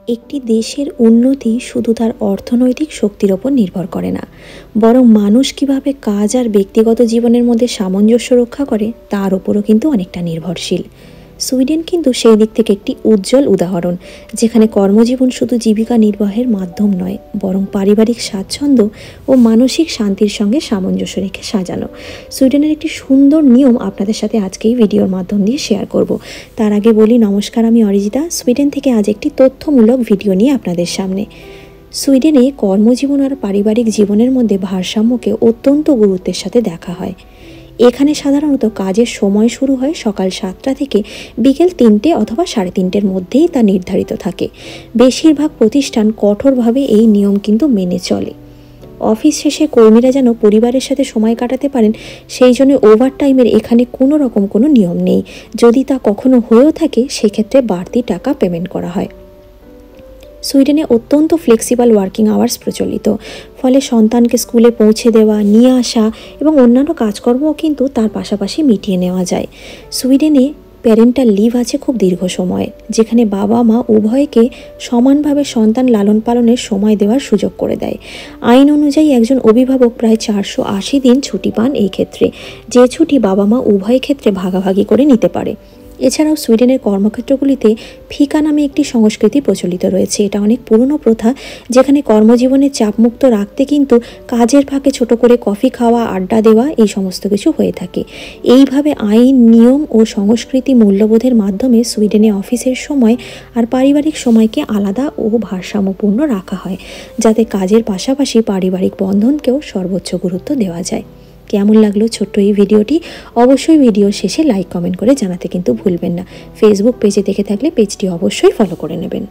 একটি দেশের উন্নতি শুধু তার অর্থনৈতিক শক্তির ওপর নির্ভর করে না, বরং মানুষ কিভাবে কাজ আর ব্যক্তিগত জীবনের মধ্যে সামঞ্জস্য রক্ষা করে তার ওপরও কিন্তু অনেকটা নির্ভরশীল। সুইডেন কিন্তু সেই দিক থেকে একটি উজ্জ্বল উদাহরণ, যেখানে কর্মজীবন শুধু জীবিকা নির্বাহের মাধ্যম নয়, বরং পারিবারিক স্বাচ্ছন্দ্য ও মানসিক শান্তির সঙ্গে সামঞ্জস্য রেখে সাজানো। সুইডেনের একটি সুন্দর নিয়ম আপনাদের সাথে আজকে এই ভিডিওর মাধ্যম দিয়ে শেয়ার করব। তার আগে বলি নমস্কার, আমি অরিজিতা। সুইডেন থেকে আজ একটি তথ্যমূলক ভিডিও নিয়ে আপনাদের সামনে। সুইডেনে কর্মজীবন আর পারিবারিক জীবনের মধ্যে ভারসাম্যকে অত্যন্ত গুরুত্বের সাথে দেখা হয়। এখানে সাধারণত কাজের সময় শুরু হয় সকাল 7টা থেকে বিকেল 3টে অথবা 3:30-র মধ্যেই তা নির্ধারিত থাকে। বেশিরভাগ প্রতিষ্ঠান কঠোরভাবে এই নিয়ম কিন্তু মেনে চলে। অফিস শেষে কর্মীরা যেন পরিবারের সাথে সময় কাটাতে পারেন, সেই জন্য ওভারটাইমের এখানে কোনো নিয়ম নেই। যদি তা কখনো হয়েও থাকে, সেক্ষেত্রে বাড়তি টাকা পেমেন্ট করা হয়। সুইডেনে অত্যন্ত ফ্লেক্সিবল ওয়ার্কিং আওয়ার্স প্রচলিত, ফলে সন্তানকে স্কুলে পৌঁছে দেওয়া, নিয়ে আসা এবং অন্যান্য কাজকর্মও কিন্তু তার পাশাপাশি মিটিয়ে নেওয়া যায়। সুইডেনে প্যারেন্টাল লিভ আছে খুব দীর্ঘ সময়, যেখানে বাবা মা উভয়কে সমানভাবে সন্তান লালন পালনের সময় দেওয়ার সুযোগ করে দেয়। আইন অনুযায়ী একজন অভিভাবক প্রায় 480 দিন ছুটি পান এই ক্ষেত্রে, যে ছুটি বাবা মা উভয় ক্ষেত্রে ভাগাভাগি করে নিতে পারে। এছাড়াও সুইডেনের কর্মক্ষেত্রগুলিতে ফিকা নামে একটি সংস্কৃতি প্রচলিত রয়েছে। এটা অনেক পুরনো প্রথা, যেখানে কর্মজীবনে চাপমুক্ত রাখতে কিন্তু কাজের ফাঁকে ছোট করে কফি খাওয়া, আড্ডা দেওয়া, এই সমস্ত কিছু হয়ে থাকে। এইভাবে আইন, নিয়ম ও সংস্কৃতি মূল্যবোধের মাধ্যমে সুইডেনে অফিসের সময় আর পারিবারিক সময়কে আলাদা ও ভারসাম্যপূর্ণ রাখা হয়, যাতে কাজের পাশাপাশি পারিবারিক বন্ধনকেও সর্বোচ্চ গুরুত্ব দেওয়া যায়। কেমন লাগলো ছোট্ট এই ভিডিওটি? অবশ্যই ভিডিও শেষে লাইক কমেন্ট করে জানাতে কিন্তু ভুলবেন না। ফেসবুক পেজে দেখে থাকলে পেজটি অবশ্যই ফলো করে নেবেন।